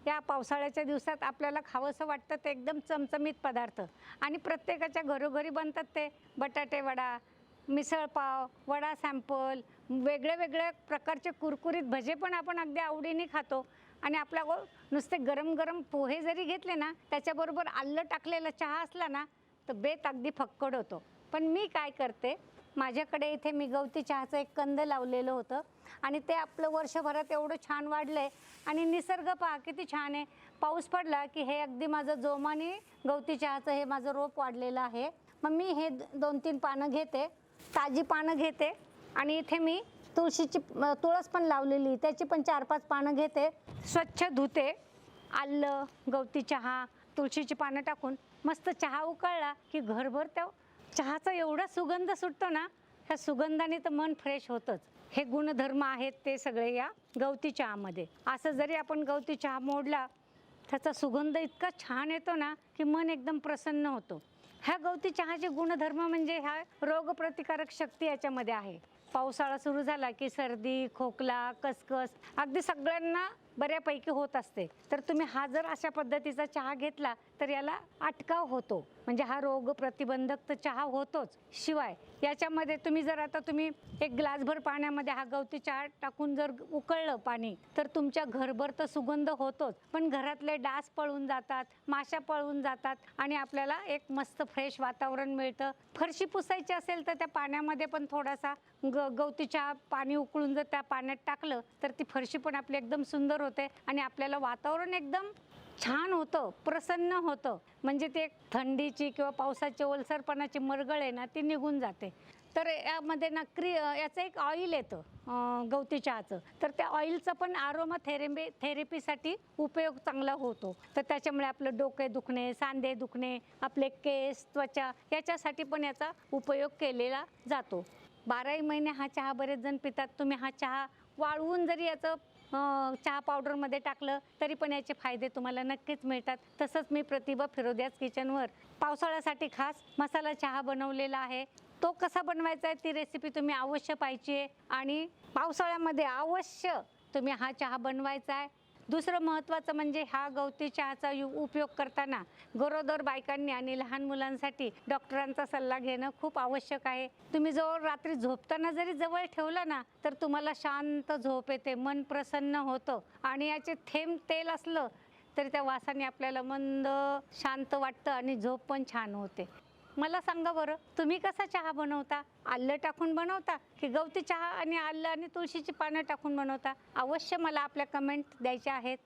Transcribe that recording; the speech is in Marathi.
या पावसाळ्याच्या दिवसात आपल्याला खावंसं वाटतं ते एकदम चमचमीत पदार्थ आणि प्रत्येकाच्या घरोघरी बनतात ते बटाटे वडा, मिसळपाव, वडा सॅम्पल, वेगळे वेगळे प्रकारचे कुरकुरीत भजे पण आपण अगदी आवडीने खातो आणि आपल्या नुसते गरम गरम पोहे जरी घेतले ना, त्याच्याबरोबर आलं टाकलेला चहा असला ना तर बेत अगदी फक्कड होतो. पण मी काय करते, माझ्याकडे इथे मी गवती चहाचं एक कंद लावलेलं होतं आणि ते आपलं वर्षभरात एवढं छान वाढलं आहे आणि निसर्ग पहा किती छान आहे. पाऊस पडला की हे अगदी माझं जोमाने गवती चहाचं हे माझं रोप वाढलेलं आहे. मग मी हे 2-3 पानं घेते, ताजी पानं घेते आणि इथे मी तुळस पण लावलेली, त्याची पण 4-5 पानं घेते, स्वच्छ धुते. आलं, गवती चहा, तुळशीची पानं टाकून मस्त चहा उकळला की घरभर त्या चहाचा एवढा सुगंध सुटतो ना, ह्या सुगंधाने तर मन फ्रेश होतंच. हे गुणधर्म आहेत ते सगळे या गवती चहामध्ये. असं जरी आपण गवती चहा मोडला त्याचा सुगंध इतका छान येतो ना की मन एकदम प्रसन्न होतं. ह्या गवती चहाचे गुणधर्म म्हणजे ह्या रोगप्रतिकारक शक्ती याच्यामध्ये आहे. पावसाळा सुरू झाला की सर्दी, खोकला, कसकस अगदी सगळ्यांना बऱ्यापैकी होत असते. तर तुम्ही हा जर अशा पद्धतीचा चहा घेतला तर याला अटकाव होतो, म्हणजे हा रोग प्रतिबंधक तर चहा होतोच. शिवाय याच्यामध्ये तुम्ही एक ग्लासभर पाण्यामध्ये हा गवती चहा टाकून जर उकळलं पाणी तर तुमच्या घरभर तर सुगंध होतोच, पण घरातले डास पळून जातात, माशा पळून जातात आणि आपल्याला एक मस्त फ्रेश वातावरण मिळतं. फरशी पुसायची असेल तर त्या पाण्यामध्ये पण थोडासा गवती चहा पाणी उकळून जर त्या पाण्यात टाकलं तर ती फरशी पण आपली एकदम सुंदर होते आणि आपल्याला वातावरण एकदम छान होतं, प्रसन्न होतं. म्हणजे ते थंडीची किंवा पावसाची ओलसरपणाची मरगळ आहे ना ती निघून जाते. तर यामध्ये ना याचं एक ऑइल येतं गवती चहाचं, तर त्या ऑइलचं पण आरोमा थेरपीसाठी उपयोग चांगला होतो. तर त्याच्यामुळे आपलं डोके दुखणे, सांधे दुखणे, आपले केस, त्वचा याच्यासाठी पण याचा उपयोग केलेला जातो. 12ही महिने हा चहा बरेच जण पितात. तुम्ही हा चहा वाळवून जरी याचं चहा पावडरमध्ये टाकलं तरी पण याचे फायदे तुम्हाला नक्कीच मिळतात. तसंच मी प्रतिभा फिरोदियाज किचनवर पावसाळ्यासाठी खास मसाला चहा बनवलेला आहे. तो कसा बनवायचा आहे ती रेसिपी तुम्ही अवश्य पाहिजे आहे आणि पावसाळ्यामध्ये अवश्य तुम्ही हा चहा बनवायचा आहे. दुसरं महत्त्वाचं म्हणजे हा गवती चहाचा उपयोग करताना गरोदर बायकांनी आणि लहान मुलांसाठी डॉक्टरांचा सल्ला घेणं खूप आवश्यक आहे. तुम्ही जवळ रात्री झोपताना जरी जवळ ठेवलं ना तर तुम्हाला शांत झोप येते, मन प्रसन्न होतं आणि याचे थेंब तेल असलं तरी त्या वासाने आपल्याला मंद शांत वाटतं आणि झोप पण छान होते. मला सांगा बरं, तुम्ही कसा चहा बनवता? आलं टाकून बनवता की गवती चहा आणि आलं आणि तुळशीची पानं टाकून बनवता? अवश्य मला आपल्या कमेंट द्यायच्या आहेत.